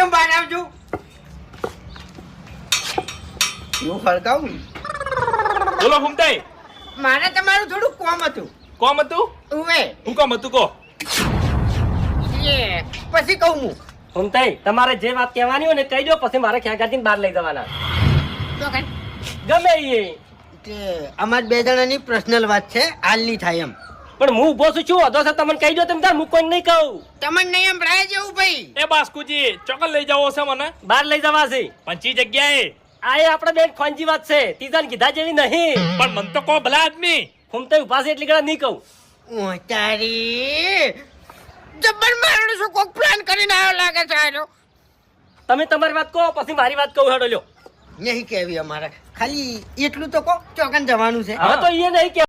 એમ બહાર આવજો. હું હળગાવું. બોલો ફૂમતાઈ. મારે તમારું થોડું કોમ હતું. કોમ હતું? ઉવે હું કોમ હતું કહો. પછી કહું હું. ફૂમતાઈ તમારે જે વાત કહેવાની હોય ને કહી દો, પછી મારે ખેંચાતીને બહાર લઈ જવાના. ગમે એ અમાર બે જણાની પર્સનલ વાત છે, હાલ નહીં થાય એમ. પણ હું ઉભો છું, શું વધો છે તમને કહી દો. તમે તાર હું કોઈ નહીં કહું. તમને નહીં સંભળાય જેવું ભાઈ. એ બાસ્કુજી ચોકલ લઈ જાવો છે મને? બહાર લઈ જવા છે. પંચી જગ્યાએ. આ એ આપણે બેન ખોંજી વાત છે, તીજાને કીધા જેવી નહીં. પણ મન તો કહો ભલા આદમી. ફૂમતાઈ ઉભા છે એટલી ઘણા નહીં કહું. તારી જબર મારણું છું, કોક પ્લાન કરીને આવ્યો લાગે છે આનો. તમે તમારી વાત કહો, પછી મારી વાત કહું. હેડો લ્યો. નહીં કેવી અમારે, ખાલી એટલું તો કહો ચોકન જવાનું છે. હવે તો એ નહીં કે